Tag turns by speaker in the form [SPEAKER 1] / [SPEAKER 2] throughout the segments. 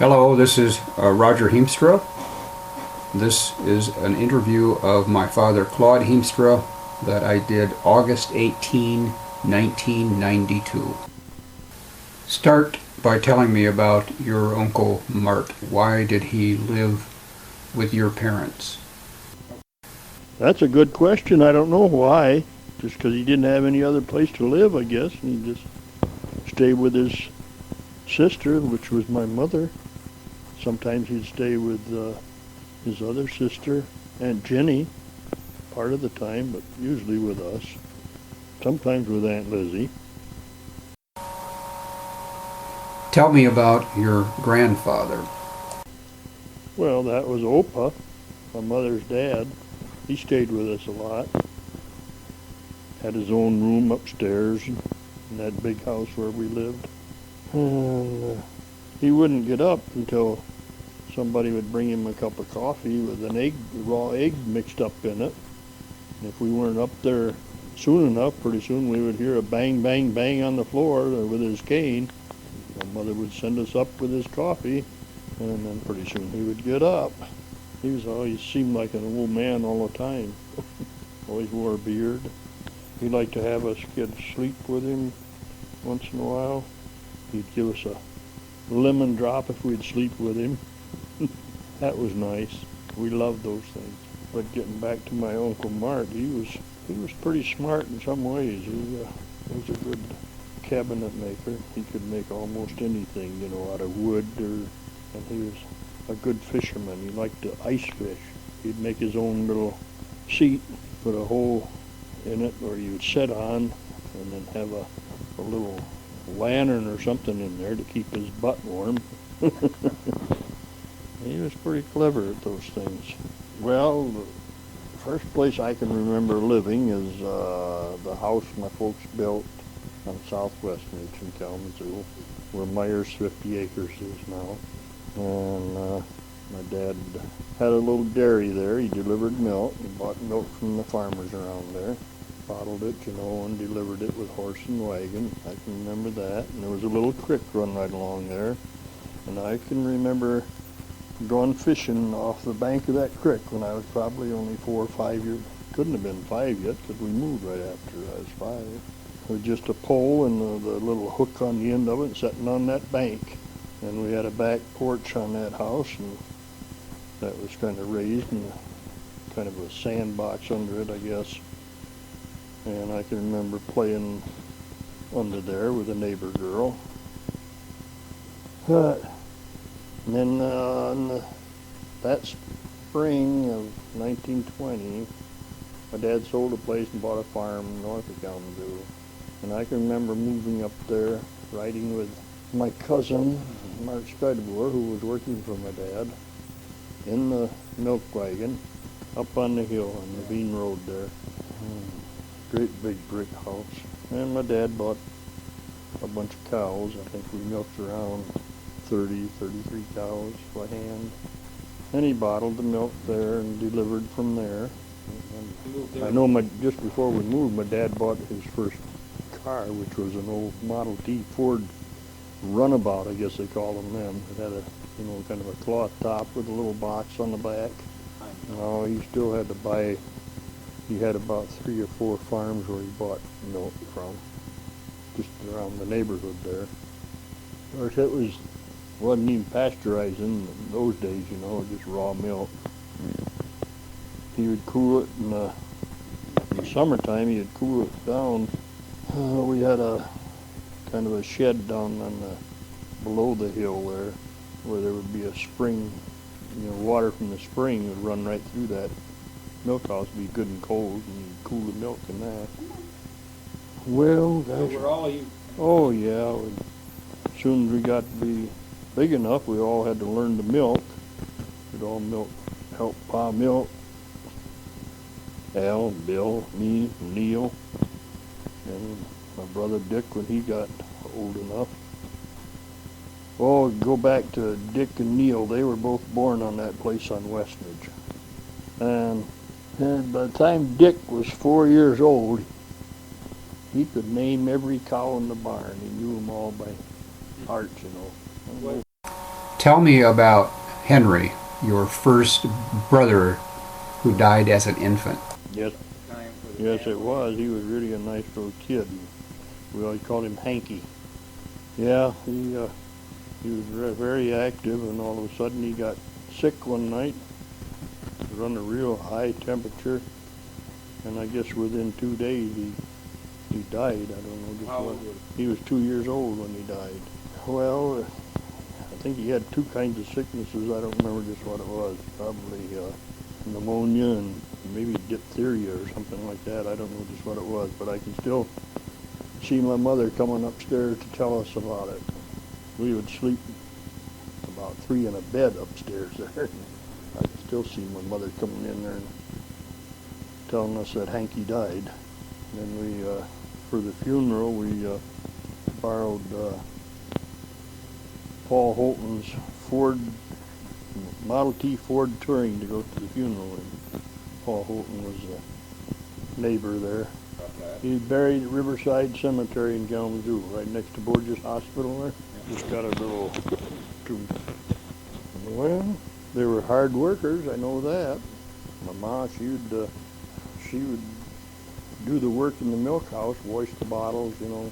[SPEAKER 1] Hello, this is Roger Heemstra. This is an interview of my father, Claude Heemstra, that I did August 18, 1992. Start by telling me about your Uncle Mart. Why did he live with your parents?
[SPEAKER 2] That's a good question. I don't know why. Just because he didn't have any other place to live, I guess. And he just stayed with his sister, which was my mother. Sometimes he'd stay with his other sister, Aunt Jenny, part of the time, but usually with us. Sometimes with Aunt Lizzie.
[SPEAKER 1] Tell me about your grandfather.
[SPEAKER 2] Well, that was Opa, my mother's dad. He stayed with us a lot. Had his own room upstairs in that big house where we lived. And he wouldn't get up until somebody would bring him a cup of coffee with an egg, raw egg mixed up in it. And if we weren't up there soon enough, pretty soon we would hear a bang, bang, bang on the floor with his cane. My mother would send us up with his coffee, and then pretty soon he would get up. He always seemed like an old man all the time. Always wore a beard. He liked to have us get sleep with him once in a while. He'd give us a lemon drop if we'd sleep with him. That was nice. We loved those things. But getting back to my Uncle Mart, he was pretty smart in some ways. He was a good cabinet maker. He could make almost anything, out of wood, and he was a good fisherman. He liked to ice fish. He'd make his own little seat, put a hole in it where you would sit on, and then have a little lantern or something in there to keep his butt warm. He was pretty clever at those things. Well, the first place I can remember living is the house my folks built on Southwest Ridge in Kalamazoo, where Myers 50 Acres is now. And my dad had a little dairy there. He delivered milk. He bought milk from the farmers around there, bottled it, and delivered it with horse and wagon. I can remember that. And there was a little creek run right along there. And I can remember going fishing off the bank of that creek when I was probably only 4 or 5 years. Couldn't have been 5 yet because we moved right after I was 5. With just a pole and the little hook on the end of it sitting on that bank. And we had a back porch on that house, and that was kind of raised and kind of a sandbox under it, I guess. And I can remember playing under there with a neighbor girl. And then that spring of 1920, my dad sold a place and bought a farm north of Kalamazoo. And I can remember moving up there, riding with my cousin, Mark Skidmore, who was working for my dad, in the milk wagon, up on the hill on the Bean Road there. Great big brick house. And my dad bought a bunch of cows. I think we milked around 33 cows by hand. And he bottled the milk there and delivered from there. And I know just before we moved, my dad bought his first car, which was an old Model T Ford runabout, I guess they called them then. It had a, kind of a cloth top with a little box on the back. Oh, he still had to buy, he had about 3 or 4 farms where he bought milk from, just around the neighborhood there. Of course, it wasn't even pasteurizing in those days, just raw milk. He would cool it in the summertime. He would cool it down. We had a kind of a shed down on below the hill there, where there would be a spring. Water from the spring would run right through that milk house, be good and cold, and you'd cool the milk in that. Well, gosh.
[SPEAKER 1] Were all you?
[SPEAKER 2] Oh yeah. As soon as we got to be big enough, we all had to learn to milk. We'd all help Pa milk. Al, Bill, me, Neil, and my brother Dick when he got old enough. Oh, go back to Dick and Neil. They were both born on that place on Westridge. And by the time Dick was 4 years old, he could name every cow in the barn. He knew them all by heart,
[SPEAKER 1] Tell me about Henry, your first brother who died as an infant.
[SPEAKER 2] Yes, yes, it was. He was really a nice little kid. We always called him Hanky. Yeah, he was very active, and all of a sudden he got sick one night. It was under real high temperature, and I guess within 2 days he died. I don't know just what. He was 2 years old when he died. Well, I think he had two kinds of sicknesses. I don't remember just what it was. Probably pneumonia and maybe diphtheria or something like that. I don't know just what it was, but I can still see my mother coming upstairs to tell us about it. We would sleep about three in a bed upstairs there. I can still see my mother coming in there and telling us that Hanky died. Then we, for the funeral, we borrowed Paul Holton's Model T Ford Touring to go to the funeral. And Paul Holton was a neighbor there. He's buried at Riverside Cemetery in Kalamazoo, right next to Borges Hospital there. Just got a little tomb. Well, they were hard workers, I know that. My ma, she would do the work in the milk house, wash the bottles, you know.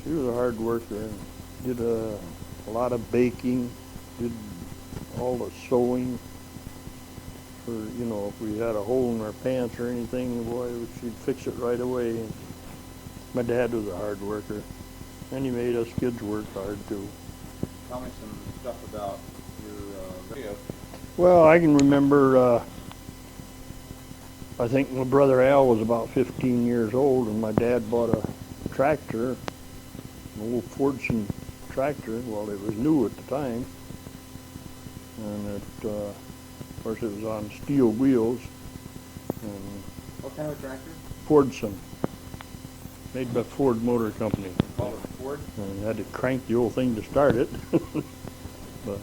[SPEAKER 2] She was a hard worker and did a lot of baking, did all the sewing. For, you know, if we had a hole in our pants or anything, boy, she'd fix it right away. My dad was a hard worker, and he made us kids work hard too.
[SPEAKER 3] Tell me some stuff about your video.
[SPEAKER 2] Well, I can remember, I think my brother Al was about 15 years old, and my dad bought a tractor, an old Fordson tractor. Well, it was new at the time, and of course, it was on steel wheels. And
[SPEAKER 3] What kind of tractor?
[SPEAKER 2] Fordson, made by Ford Motor Company.
[SPEAKER 3] Oh, Ford?
[SPEAKER 2] And had to crank the old thing to start it. But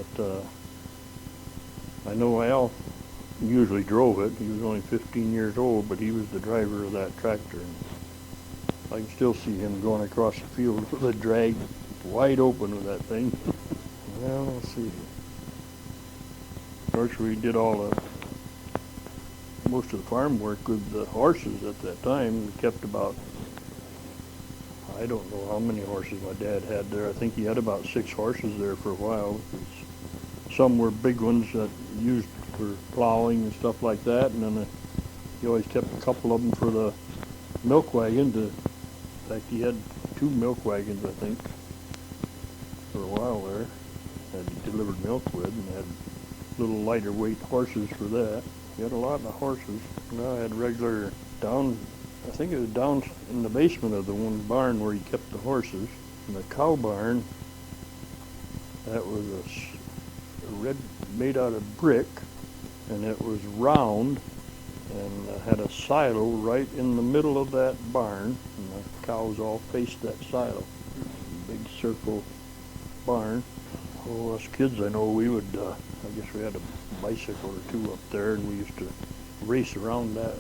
[SPEAKER 2] I know Al usually drove it. He was only 15 years old, but he was the driver of that tractor. And I can still see him going across the field with a drag wide open with that thing. Well, let's see. Of course, we did most of the farm work with the horses at that time. We kept about, I don't know how many horses my dad had there. I think he had about 6 horses there for a while. Some were big ones that used for plowing and stuff like that, and then he always kept a couple of them for the milk wagon. In fact, he had 2 milk wagons, I think, for a while there, that he delivered milk with, and had little lighter weight horses for that. He had a lot of horses. I had regular I think it was down in the basement of the one barn where he kept the horses. And the cow barn, that was made out of brick, and it was round, and had a silo right in the middle of that barn, and the cows all faced that silo. Big circle barn. Oh, us kids, I know we would, I guess we had a bicycle or 2 up there, and we used to race around that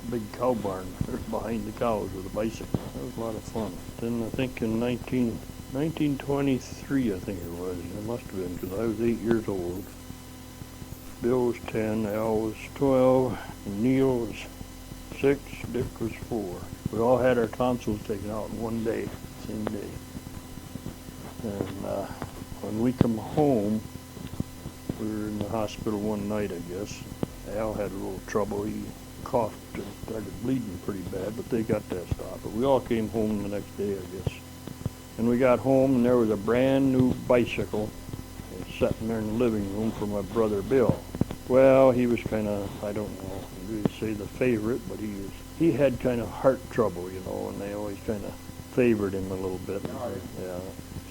[SPEAKER 2] big cow barn behind the cows with a bicycle. That was a lot of fun. Then I think in 1923, I think it was, it must have been, because I was 8 years old. Bill was 10, Al was 12, and Neil was 6, Dick was 4. We all had our tonsils taken out in one day, same day. And when we come home, we were in the hospital one night, I guess. Al had a little trouble. He coughed and started bleeding pretty bad, but they got that stopped. But we all came home the next day, I guess. And we got home, and there was a brand new bicycle sitting there in the living room for my brother Bill. Well, he was kind of, I don't know, really say the favorite, but he had kind of heart trouble, you know, and they always kind of favored him a little bit. Yeah.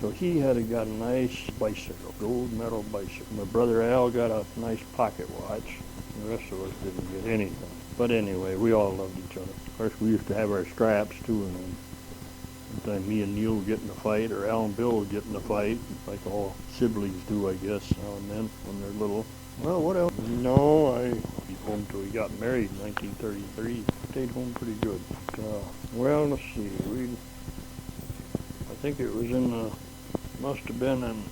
[SPEAKER 2] So he got a nice bicycle, gold medal bicycle. My brother Al got a nice pocket watch. The rest of us didn't get anything. But anyway, we all loved each other. Of course, we used to have our scraps too, and then sometimes me and Neil would get in a fight, or Al and Bill would get in a fight, like all siblings do, I guess, now and then when they're little. Well, what else? No, I stayed home till we got married in 1933. Stayed home pretty good. Well, let's see. I think it was must have been in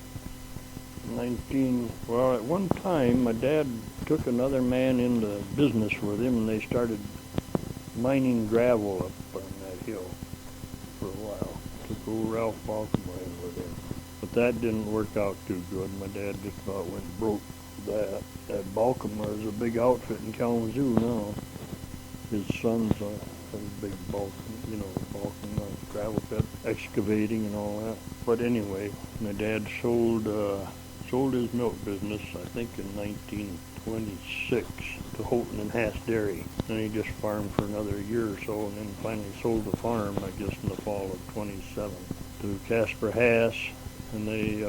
[SPEAKER 2] Well, at one time, my dad took another man into business with him, and they started mining gravel up on that hill for a while. Took old Ralph Baltimore in with him. But that didn't work out too good. My dad just about went broke with that. That Baltimore is a big outfit in Kalamazoo now. His son's a big Baltimore gravel pit, excavating and all that. But anyway, my dad sold his milk business, I think in 1926, to Houghton and Hass Dairy. And he just farmed for another year or so, and then finally sold the farm, I guess, in the fall of 27 to Casper Hass, and they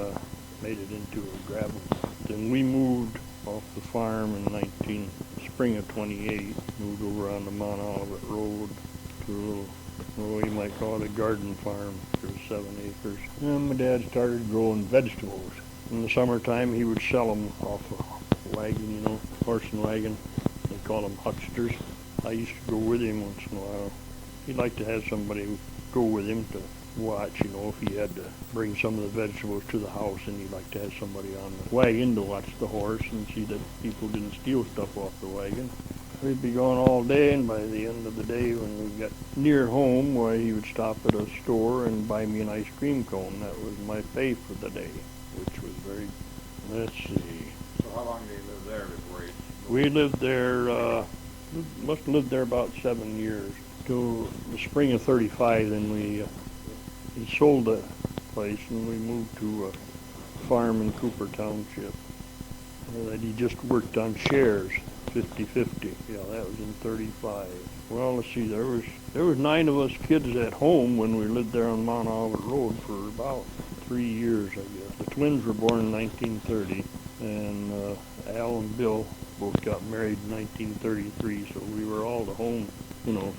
[SPEAKER 2] made it into a gravel. Then we moved off the farm in spring of 28, moved over on the Mount Olivet Road to a little, well, you might call it a garden farm. There was 7 acres. And my dad started growing vegetables. In the summertime, he would sell them off a wagon, horse and wagon. They call them hucksters. I used to go with him once in a while. He'd like to have somebody go with him to watch, if he had to bring some of the vegetables to the house, and he'd like to have somebody on the wagon to watch the horse and see that people didn't steal stuff off the wagon. We'd be gone all day, and by the end of the day, when we got near home, he would stop at a store and buy me an ice cream cone. That was my pay for the day, which was very, let's see.
[SPEAKER 3] So how long did you live there before you?
[SPEAKER 2] We lived there, must have lived there about 7 years. Till the spring of 35, then he sold the place, and we moved to a farm in Cooper Township that he just worked on shares, 50-50. Yeah, that was in 35. Well, let's see, there was 9 of us kids at home when we lived there on Mount Olivet Road for about 3 years, I guess. The twins were born in 1930, and Al and Bill both got married in 1933, so we were all at home,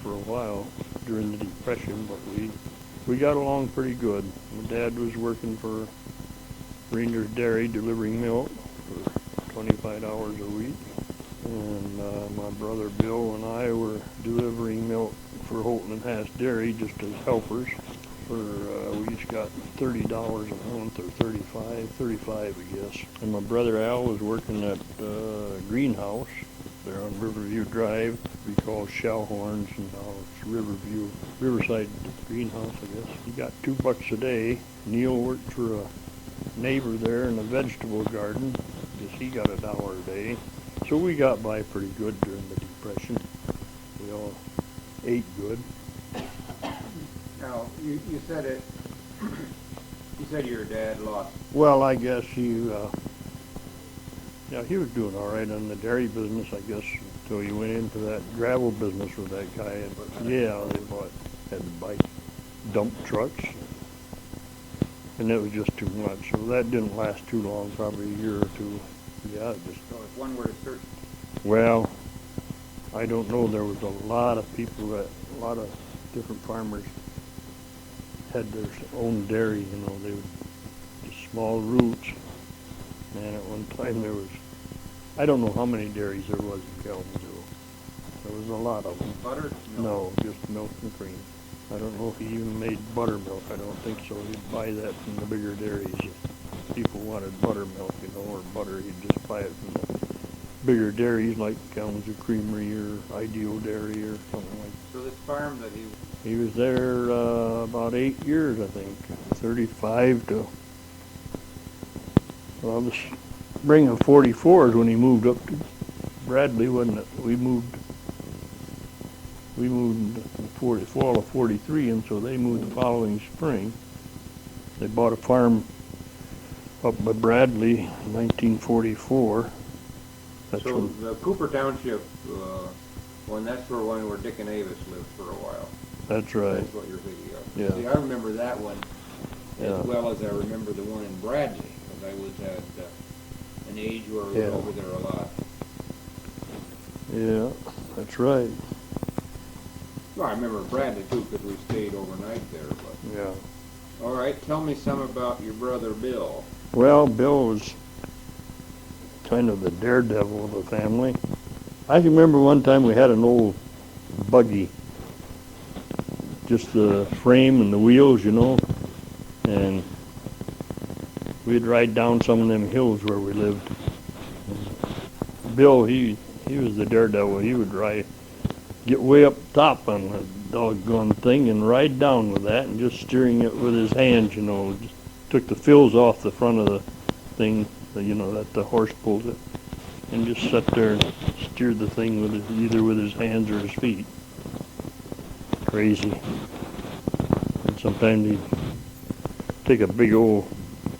[SPEAKER 2] for a while during the Depression, but we got along pretty good. My dad was working for Rangers Dairy delivering milk for 25 hours a week. And my brother Bill and I were delivering milk for Houghton and Hass Dairy just as helpers. We each got $30 a month, or $35, I guess. And my brother Al was working at greenhouse there on Riverview Drive. We call Shellhorns, and now it's Riverside Greenhouse, I guess. He got $2 a day. Neil worked for a neighbor there in a vegetable garden. I guess he got $1 a day. So we got by pretty good during the Depression. We all ate good.
[SPEAKER 3] Now, you said it. You said your dad lost.
[SPEAKER 2] Well, I guess he was doing all right on the dairy business, I guess, until he went into that gravel business with that guy. And, had to buy dump trucks, and it was just too much. So that didn't last too long, probably a year or two. Yeah,
[SPEAKER 3] So if one were to search.
[SPEAKER 2] Well, I don't know. There was a lot of people a lot of different farmers had their own dairy. They would just small roots. And at one time there was, I don't know how many dairies there was in Kalamazoo. There was a lot of them.
[SPEAKER 3] Butter?
[SPEAKER 2] No, just milk and cream. I don't know if he even made buttermilk. I don't think so. He'd buy that from the bigger dairies. If people wanted buttermilk, or butter, he'd just buy it from the bigger dairies like Kalamazoo Creamery or Ideal Dairy or something like that.
[SPEAKER 3] So this farm that
[SPEAKER 2] He was there about 8 years, I think, 35 to, well, the spring of 44 is when he moved up to Bradley, wasn't it? We moved in the fall of 43, and so they moved the following spring. They bought a farm up by Bradley in 1944. That's
[SPEAKER 3] so
[SPEAKER 2] when,
[SPEAKER 3] the Cooper Township that's where Dick and Avis lived for a while.
[SPEAKER 2] that's right.
[SPEAKER 3] That's what you're thinking of.
[SPEAKER 2] Yeah.
[SPEAKER 3] See, I remember that one
[SPEAKER 2] Yeah.
[SPEAKER 3] as well as I remember the one in Bradley, because I was at an age where we
[SPEAKER 2] Yeah.
[SPEAKER 3] were over there a lot.
[SPEAKER 2] Yeah, that's right.
[SPEAKER 3] Well, I remember Bradley too, because we stayed overnight there. But
[SPEAKER 2] Yeah.
[SPEAKER 3] all right, tell me some about your brother Bill.
[SPEAKER 2] Well, Bill was kind of the daredevil of the family. I can remember one time we had an old buggy, just the frame and the wheels, and we'd ride down some of them hills where we lived. Bill, he was the daredevil. He would get way up top on the doggone thing and ride down with that and just steering it with his hands, you know. Just took the fills off the front of the thing, you know, that the horse pulls it, and just sat there and steered the thing either with his hands or his feet. Crazy. And sometimes he'd take a big old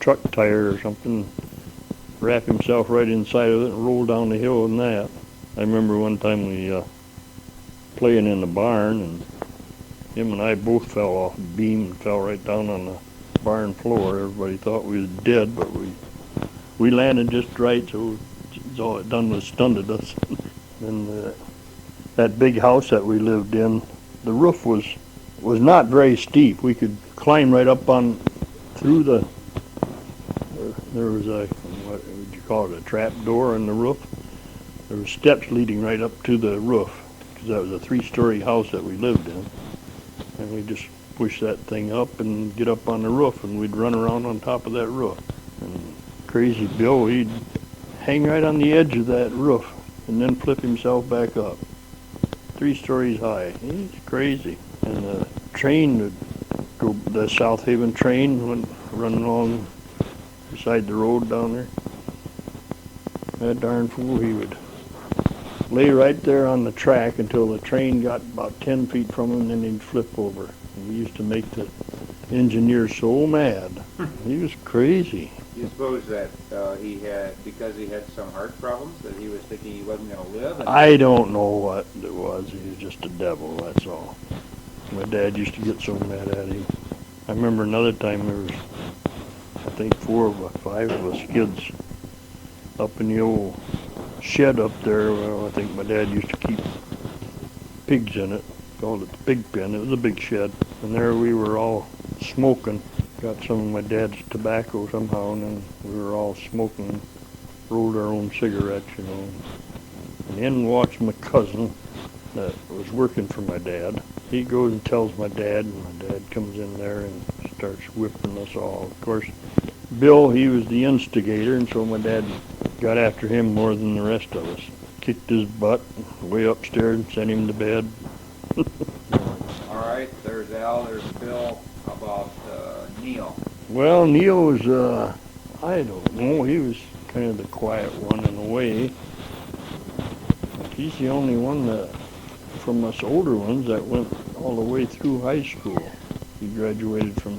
[SPEAKER 2] truck tire or something, wrap himself right inside of it and roll down the hill in that. I remember one time we playing in the barn, and him and I both fell off a beam and fell right down on the barn floor. Everybody thought we was dead, but we landed just right, so all it done was stunned us. And that big house that we lived in, the roof was not very steep. We could climb right up on through the. There was a, what would you call it, a trap door in the roof. There were steps leading right up to the roof, because that was a 3-story house that we lived in. And we just push that thing up and get up on the roof, and we'd run around on top of that roof. And Crazy Bill, he'd hang right on the edge of that roof and then flip himself back up. 3 stories high. He's crazy. And the train would go, the South Haven train went running along beside the road down there. That darn fool, he would lay right there on the track until the train got about 10 feet from him, and then he'd flip over. And we used to make the engineer so mad. He was crazy.
[SPEAKER 3] You suppose that because he had some heart problems, that he was thinking he wasn't going to live?
[SPEAKER 2] I don't know what it was. He was just a devil, that's all. My dad used to get so mad at him. I remember another time there was, I think 5 of us kids up in the old shed up there. Well, I think my dad used to keep pigs in it. Called it the pig pen. It was a big shed. And there we were all smoking. Got some of my dad's tobacco somehow, and then we were all smoking, rolled our own cigarettes, you know. And in walks my cousin that was working for my dad. He goes and tells my dad, and my dad comes in there and starts whipping us all. Of course, Bill, he was the instigator, and so my dad got after him more than the rest of us. Kicked his butt way upstairs and sent him to bed.
[SPEAKER 3] All right, there's Al, there's Bill. How about Neil?
[SPEAKER 2] Well, Neil was, I don't know, he was kind of the quiet one in a way. He's the only one that, from us older ones, that went all the way through high school. He graduated from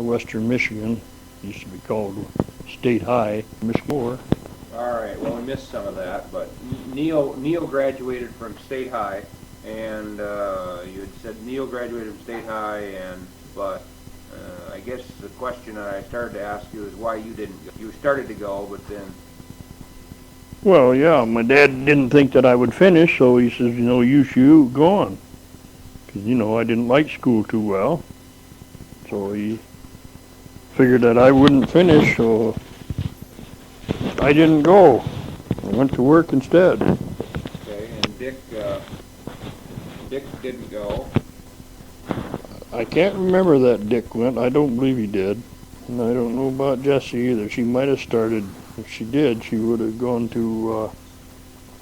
[SPEAKER 2] Western Michigan, used to be called State High, Miss Moore.
[SPEAKER 3] All right, well, we missed some of that, but Neil graduated from State High, and you had said Neil graduated from State High, but I guess the question that I started to ask you is why you didn't go. You started to go, but then...
[SPEAKER 2] Well, yeah, my dad didn't think that I would finish, so he says, you know, you go on. Because, you know, I didn't like school too well. So he figured that I wouldn't finish, so I didn't go. I went to work instead.
[SPEAKER 3] Okay, and Dick didn't go.
[SPEAKER 2] I can't remember that Dick went. I don't believe he did. And I don't know about Jessie either. She might have started. If she did, she would have gone to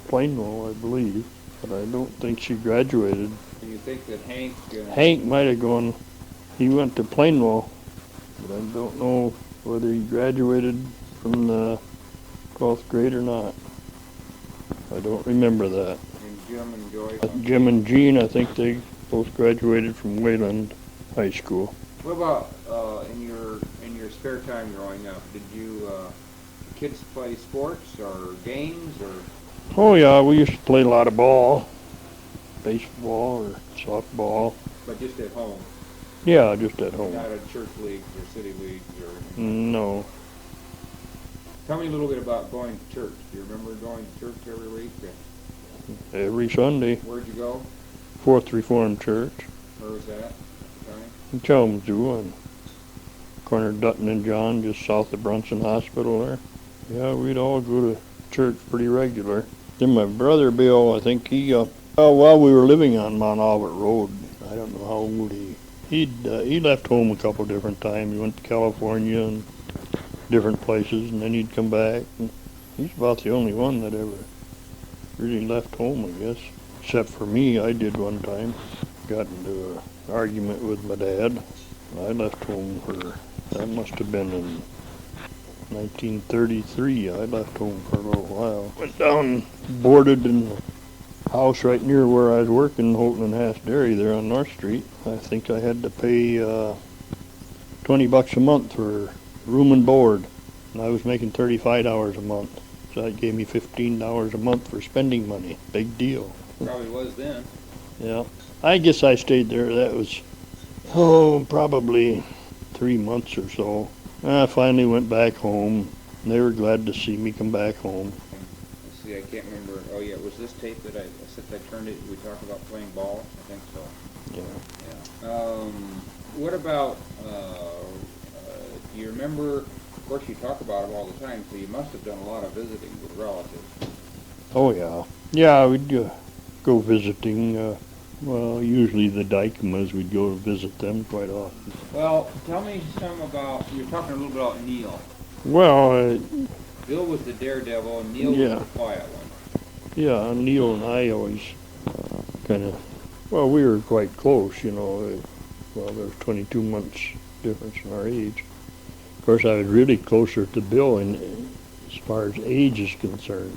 [SPEAKER 2] Plainville, I believe. But I don't think she graduated.
[SPEAKER 3] Do you think that Hank...
[SPEAKER 2] Hank might have gone. He went to Plainville. But I don't know whether he graduated from the 12th grade or not. I don't remember that.
[SPEAKER 3] And Jim and Joyce?
[SPEAKER 2] Jim and Jean, I think they both graduated from Wayland High School.
[SPEAKER 3] What about in your spare time growing up? Did you kids play sports or games or?
[SPEAKER 2] Oh yeah, we used to play a lot of ball, baseball or softball.
[SPEAKER 3] But just at home.
[SPEAKER 2] Yeah, just at home.
[SPEAKER 3] Not at church leagues or city leagues or.
[SPEAKER 2] No.
[SPEAKER 3] Tell me a little bit about going to church. Do you remember going to church every week?
[SPEAKER 2] Every Sunday.
[SPEAKER 3] Where'd you go?
[SPEAKER 2] Fourth Reformed Church.
[SPEAKER 3] Where was that? Sorry.
[SPEAKER 2] In Kalamazoo, on corner of Dutton and John, just south of Brunson Hospital there. Yeah, we'd all go to church pretty regular. Then my brother Bill, I think he, while we were living on Mount Albert Road, I don't know how old he left home a couple different times. He went to California and different places, and then he'd come back. And he's about the only one that ever really left home, I guess. Except for me, I did one time. Got into an argument with my dad. I left home that must have been in 1933. I left home for a little while. Went down, boarded in the house right near where I was working, Holton and Haas Dairy there on North Street. I think I had to pay $20 a month for room and board, and I was making $35 a month. So that gave me $15 a month for spending money. Big deal.
[SPEAKER 3] Probably was then.
[SPEAKER 2] Yeah. I guess I stayed there. That was, probably 3 months or so. I finally went back home. They were glad to see me come back home.
[SPEAKER 3] Let's see, I can't remember. Oh yeah, was this tape that I said I turned it? We talked about playing ball. I think so.
[SPEAKER 2] Yeah.
[SPEAKER 3] Yeah. What about? Do you remember? Of course, you talk about it all the time, so you must have done a lot of visiting with relatives.
[SPEAKER 2] Oh, yeah. Yeah, we'd go visiting. Usually the Dykemas, we'd go visit them quite often.
[SPEAKER 3] Well, tell me some about. You're talking a little bit about Neil.
[SPEAKER 2] Well,
[SPEAKER 3] Bill was the daredevil, and Neil
[SPEAKER 2] Yeah.
[SPEAKER 3] was the quiet one.
[SPEAKER 2] yeah, Neil and I always we were quite close, you know. Well, there's 22 months difference in our age. Of course, I was really closer to Bill as far as age is concerned.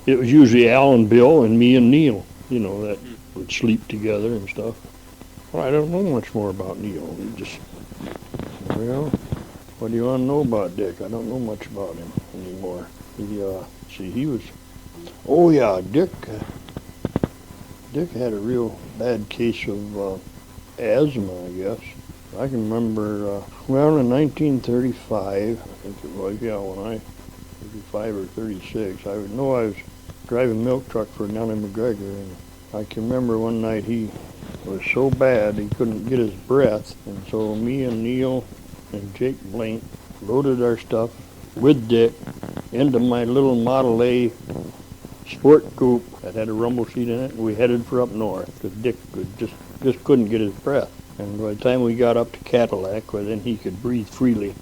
[SPEAKER 2] It was usually Al and Bill and me and Neil, you know, that would sleep together and stuff. Well, I don't know much more about Neil. What do you want to know about Dick? I don't know much about him anymore. Dick had a real bad case of asthma, I guess. I can remember, in 1935, I think it was, when I, 35 or 36, I was driving a milk truck for Nellie McGregor, and I can remember one night he was so bad he couldn't get his breath, and so me and Neil and Jake Blink loaded our stuff with Dick into my little Model A sport coupe that had a rumble seat in it, and we headed for up north, because Dick just couldn't get his breath. And by the time we got up to Cadillac, then he could breathe freely.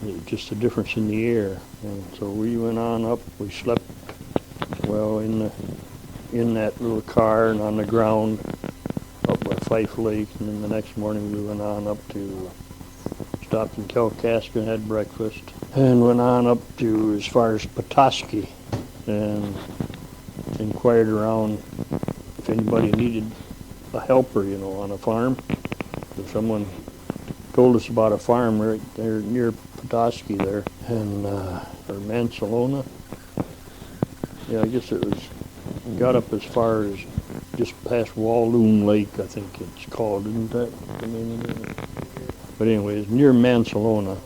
[SPEAKER 2] It was just a difference in the air. And so we went on up. We slept, in that little car and on the ground up by Fife Lake. And then the next morning we went on up to, stopped in Kalkaska and had breakfast. And went on up to as far as Petoskey and inquired around if anybody needed a helper, on a farm. So someone told us about a farm right there near Petoskey there, and or Mansalona. Yeah, I guess it was. Got up as far as just past Walloon Lake, I think it's called, isn't that the name of it? But anyways, near Mansalona,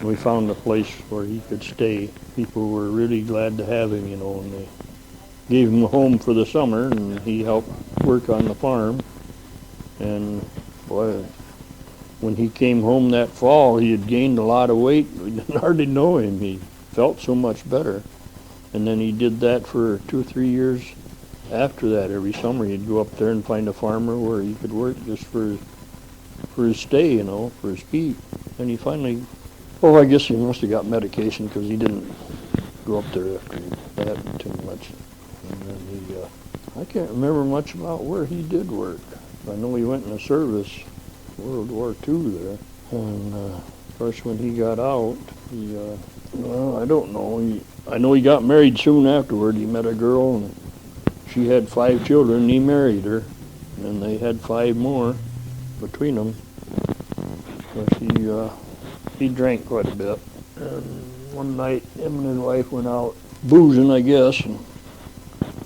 [SPEAKER 2] we found a place where he could stay. People were really glad to have him, and they gave him a home for the summer, and he helped work on the farm. And boy, when he came home that fall, he had gained a lot of weight. We didn't hardly know him. He felt so much better. And then he did that for 2 or 3 years after that. Every summer he'd go up there and find a farmer where he could work just for his stay, for his keep. And he finally, I guess he must have got medication because he didn't go up there after that too much. And then I can't remember much about where he did work. I know he went in the service, World War II there. And of course when he got out, I don't know. I know he got married soon afterward. He met a girl and she had 5 children and he married her. And they had 5 more between them. Of course he drank quite a bit. And one night him and his wife went out boozing, I guess, and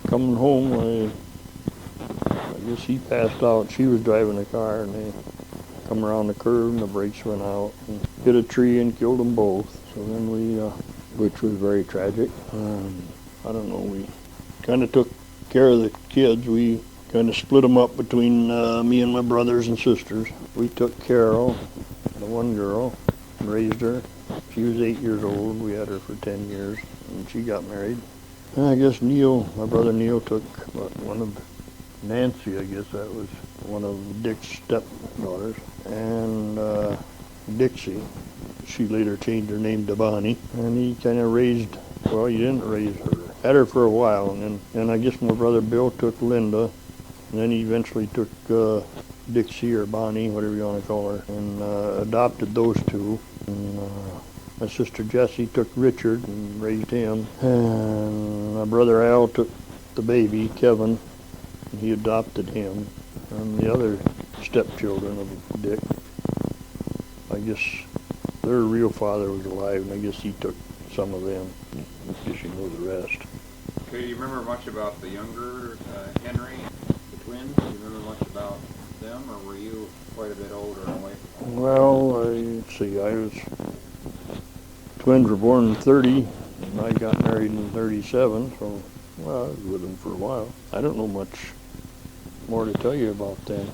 [SPEAKER 2] coming home, I guess he passed out. She was driving the car, and they come around the curve, and the brakes went out and hit a tree and killed them both. So then which was very tragic. I don't know, we kind of took care of the kids. We kind of split them up between me and my brothers and sisters. We took Carol, the one girl, and raised her. She was 8 years old. We had her for 10 years, and she got married. And I guess my brother Neil took one of Nancy, I guess that was one of Dick's stepdaughters. And Dixie. She later changed her name to Bonnie, and he kind of raised, well, he didn't raise her. Had her for a while, and I guess my brother Bill took Linda, and then he eventually took Dixie or Bonnie, whatever you want to call her, and adopted those two. And my sister Jessie took Richard and raised him, and my brother Al took the baby, Kevin, and he adopted him. And the other stepchildren of Dick, I guess their real father was alive, and I guess he took some of them. I guess you know the rest.
[SPEAKER 3] Okay, do you remember much about the younger Henry, the twins? Do you remember much about them, or were you quite a bit older and away from home?
[SPEAKER 2] Well, twins were born in 30, and I got married in 37, so, well, I was with them for a while. I don't know much more to tell you about them.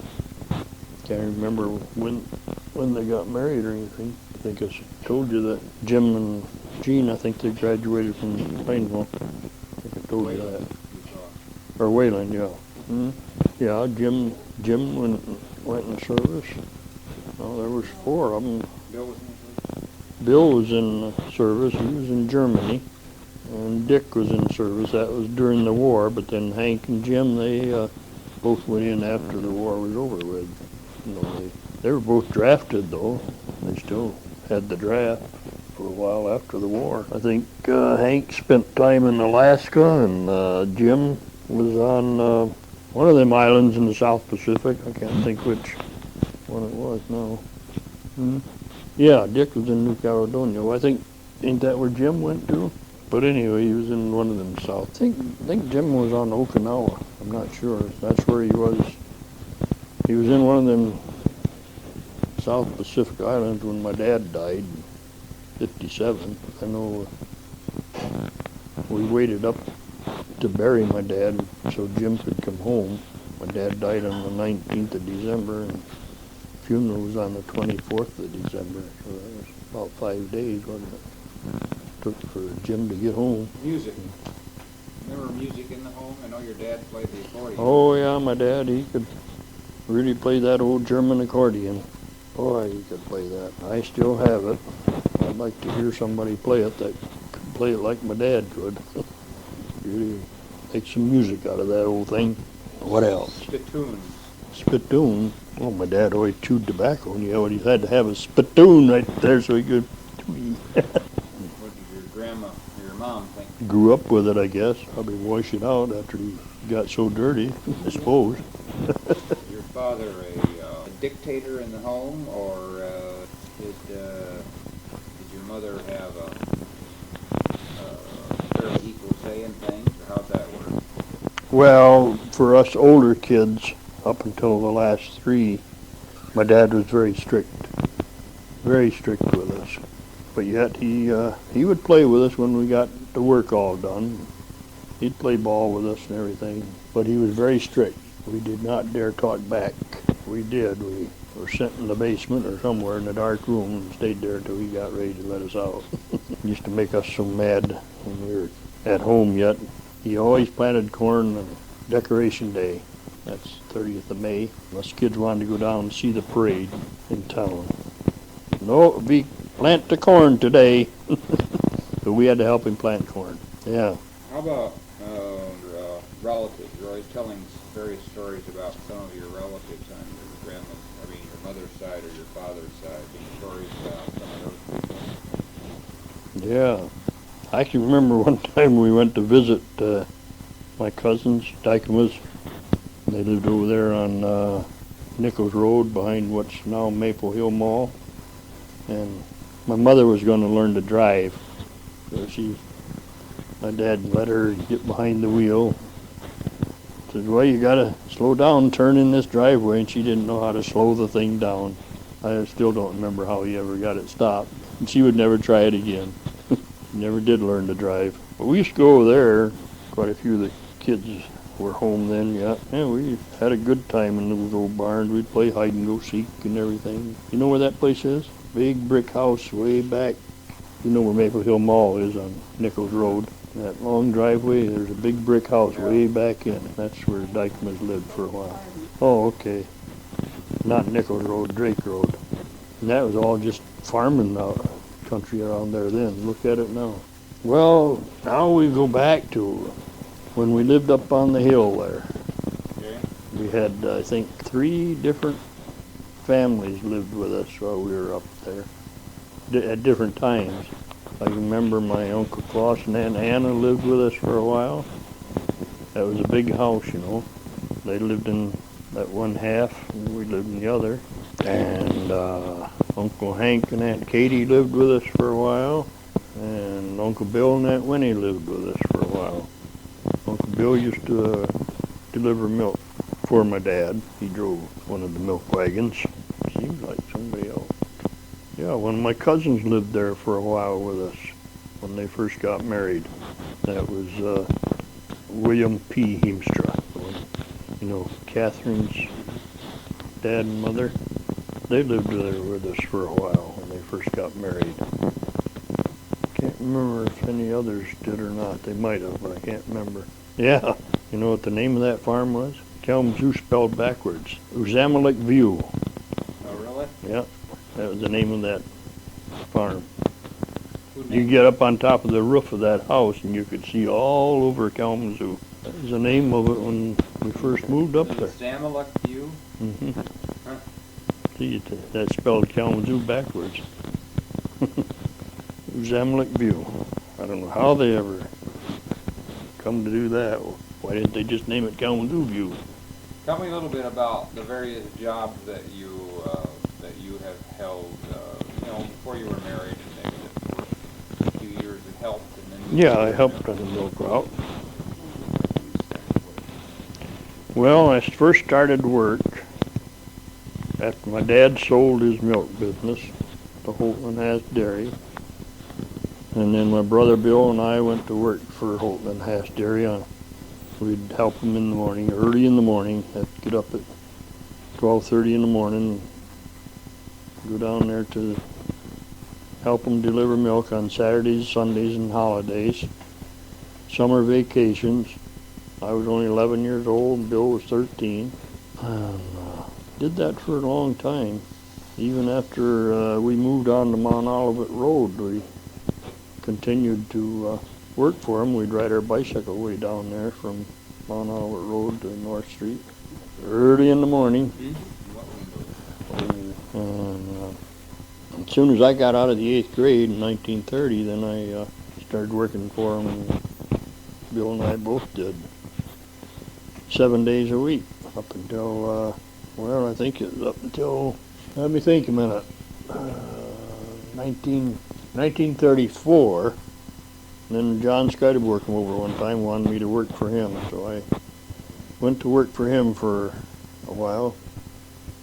[SPEAKER 2] Can't remember when they got married or anything. I think I told you that Jim and Jean, I think they graduated from Plainville. I think I told you that. Or Wayland, yeah. Mm-hmm. Yeah, Jim went in service. Well, there was 4 of them.
[SPEAKER 3] Bill was in the service?
[SPEAKER 2] Bill was in service. He was in Germany. And Dick was in service. That was during the war. But then Hank and Jim, they both went in after the war was over with. You know, they were both drafted, though. They still had the draft for a while after the war. I think Hank spent time in Alaska, and Jim was on one of them islands in the South Pacific. I can't think which one it was now. Hmm? Yeah, Dick was in New Caledonia. Well, ain't that where Jim went to? But anyway, he was in one of them south. I think Jim was on Okinawa. I'm not sure. That's where he was. He was in one of them South Pacific Islands when my dad died in 57. I know we waited up to bury my dad so Jim could come home. My dad died on the 19th of December, and the funeral was on the 24th of December. So that was about 5 days, wasn't it? Took for Jim to get home.
[SPEAKER 3] Music. Remember music in the home? I know your dad played the accordion.
[SPEAKER 2] Oh yeah, my dad, he could really play that old German accordion. Boy, he could play that. I still have it. I'd like to hear somebody play it that could play it like my dad could. Really make some music out of that old thing. What else?
[SPEAKER 3] Spittoons.
[SPEAKER 2] Spittoon. Oh, my dad always chewed tobacco, and he had to have a spittoon right there so he could chew.
[SPEAKER 3] What did your grandma or your mom think?
[SPEAKER 2] Grew up with it, I guess. Probably wash it out after he got so dirty, I suppose.
[SPEAKER 3] Your father a dictator in the home, or did your mother have a fairly equal say in things, or how'd that work?
[SPEAKER 2] Well, for us older kids, up until the last 3, my dad was very strict with us. But yet he would play with us when we got the work all done. He'd play ball with us and everything, but he was very strict. We did not dare talk back. We did. We were sent in the basement or somewhere in a dark room and stayed there till he got ready to let us out. He used to make us so mad when we were at home yet. He always planted corn on Decoration Day. That's 30th of May. Us kids wanted to go down and see the parade in town. No, we plant the corn today. So we had to help him plant corn. Yeah.
[SPEAKER 3] How about relatives? You're always telling various stories about some of your relatives on your your mother's side or your father's side. Any stories about some of those people?
[SPEAKER 2] Yeah. I can remember one time we went to visit my cousins, Dykemas. They lived over there on Nichols Road behind what's now Maple Hill Mall. And my mother was going to learn to drive. So my dad let her get behind the wheel. Said, well, you got to slow down, turn in this driveway. And she didn't know how to slow the thing down. I still don't remember how he ever got it stopped. And she would never try it again. Never did learn to drive. But we used to go over there. Quite a few of the kids were home then, yeah. Yeah, we had a good time in those old barns. We'd play hide and go seek and everything. You know where that place is? Big brick house way back. You know where Maple Hill Mall is on Nichols Road. That long driveway, there's a big brick house way back in. That's where Dykeman's lived for a while. Oh, okay. Not Nichols Road, Drake Road. And that was all just farming country around there then. Look at it now. Well, now we go back to when we lived up on the hill there.
[SPEAKER 3] Okay.
[SPEAKER 2] We had, I think, 3 different families lived with us while we were up there at different times. I remember my Uncle Klaus and Aunt Anna lived with us for a while. That was a big house, you know. They lived in that one half, and we lived in the other. And Uncle Hank and Aunt Katie lived with us for a while. And Uncle Bill and Aunt Winnie lived with us for a while. Uncle Bill used to deliver milk for my dad. He drove one of the milk wagons. Seems like somebody else. Yeah, one of my cousins lived there for a while with us when they first got married. That was William P. Heemstra. You know, Catherine's dad and mother. They lived there with us for a while when they first got married. Can't remember if any others did or not. They might have, but I can't remember. Yeah, you know what the name of that farm was? Kalamazoo spelled backwards. Uzamalek View.
[SPEAKER 3] Oh, really?
[SPEAKER 2] Yeah, that was the name of that farm.
[SPEAKER 3] Who
[SPEAKER 2] You
[SPEAKER 3] named
[SPEAKER 2] get up on top of the roof of that house and you could see all over Kalamazoo. That was the name of it when we first moved up there.
[SPEAKER 3] Zamalek View?
[SPEAKER 2] Hmm.
[SPEAKER 3] Huh.
[SPEAKER 2] See, that spelled Kalamazoo backwards. Zamalek View. I don't know how they ever come to do that. Why didn't they just name it Kalamazoo View?
[SPEAKER 3] Tell me a little bit about the various jobs that you have held, before you were married, and maybe for a few years you helped, and then.
[SPEAKER 2] Yeah, I helped on the milk route. Well, I first started work after my dad sold his milk business to Holton and Haas Dairy. And then my brother Bill and I went to work for Holton and Haas Dairy. We'd help him in the morning, early in the morning. Have to get up at 12:30 in the morning, go down there to help him deliver milk on Saturdays, Sundays, and holidays. Summer vacations. I was only 11 years old and Bill was 13. And did that for a long time. Even after we moved on to Mount Olivet Road, we continued to work for him. We'd ride our bicycle way down there from Mount Olivet Road to North Street early in the morning. And as soon as I got out of the 8th grade in 1930, then I started working for him, and Bill and I both did 7 days a week up until, I think it was up until, let me think a minute, 1934. Then John Skydeborg came over one time, wanted me to work for him, so I went to work for him for a while.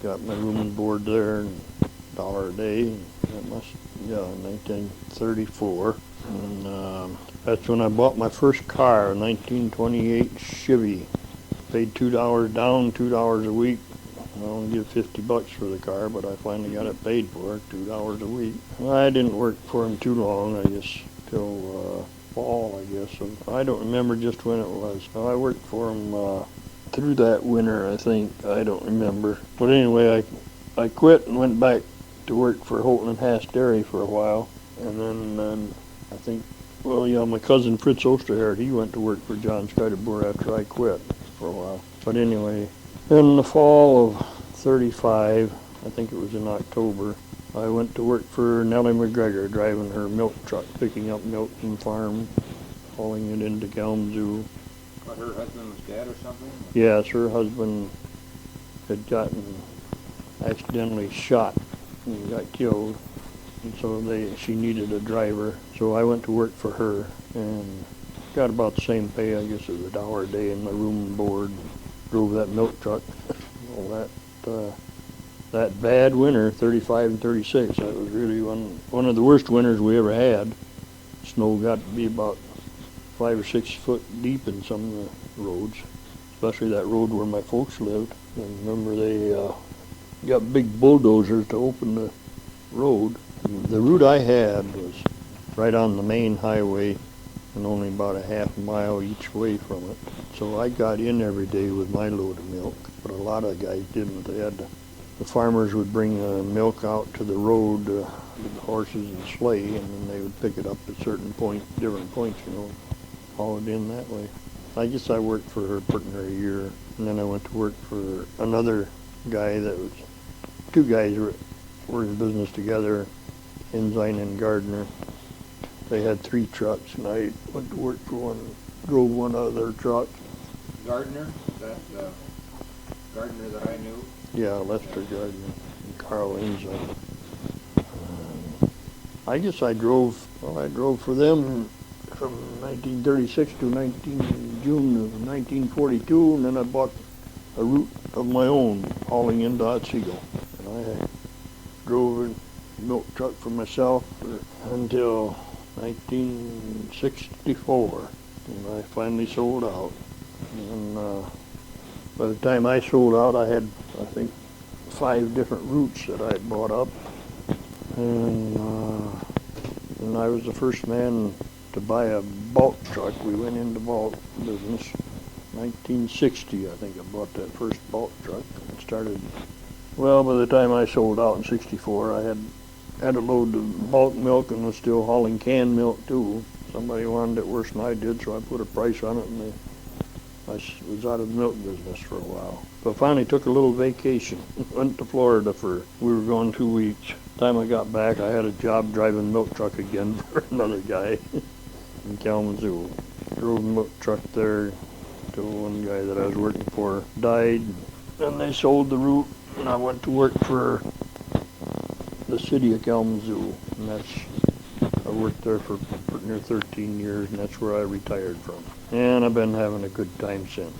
[SPEAKER 2] Got my room and board there, and $1 a day. That must, 1934. And that's when I bought my first car, a 1928 Chevy. Paid $2 down, $2 a week. I only give $50 for the car, but I finally got it paid for, $2 a week. I didn't work for him too long, I guess, till fall, I guess. So I don't remember just when it was. I worked for him through that winter, I think. I don't remember. But anyway, I quit and went back to work for Holton and Haas Dairy for a while. And then I think, my cousin Fritz Osterhard, he went to work for John Skydeborg after I quit for a while. But anyway, in the fall of 35, I think it was in October, I went to work for Nellie McGregor, driving her milk truck, picking up milk from the farm, hauling it into Kalamazoo.
[SPEAKER 3] But her husband was dead or something?
[SPEAKER 2] Yes, her husband had gotten accidentally shot and got killed, and so she needed a driver. So I went to work for her and got about the same pay, I guess it was $1 a day in my room and board. Drove that milk truck. Well, that bad winter, 35 and 36, that was really one of the worst winters we ever had. Snow got to be about 5 or 6 foot deep in some of the roads, especially that road where my folks lived. And remember, they got big bulldozers to open the road. The route I had was right on the main highway and only about a half mile each way from it. So I got in every day with my load of milk, but a lot of guys didn't. They had to the farmers would bring milk out to the road with the horses and sleigh, and then they would pick it up at certain different points, haul it in that way. I guess I worked for her pretty near a year, and then I went to work for another guy that was, two guys were in business together, Ensign and Gardner. They had 3 trucks, and I went to work for one, drove one out of their truck.
[SPEAKER 3] Gardner, is that the Gardner that I knew?
[SPEAKER 2] Yeah, Lester Gardner and Carl Ensign. I guess I drove for them from 1936 to June of 1942, and then I bought a route of my own, hauling into Otsego. And I drove a milk truck for myself until 1964, and I finally sold out. And by the time I sold out, I had, I think, 5 different routes that I had bought up, and I was the first man to buy a bulk truck. We went into bulk business 1960, I think I bought that first bulk truck. It started, well, by the time I sold out in 64, I had a load of bulk milk and was still hauling canned milk too. Somebody wanted it worse than I did, so I put a price on it, and I was out of the milk business for a while. So I finally took a little vacation, went to Florida we were gone 2 weeks. Time I got back, I had a job driving milk truck again for another guy in Kalamazoo. Drove a milk truck there till one guy that I was working for died. Then they sold the route, and I went to work for the city of Kalamazoo, and I worked there for pretty near 13 years, and that's where I retired from. And I've been having a good time since.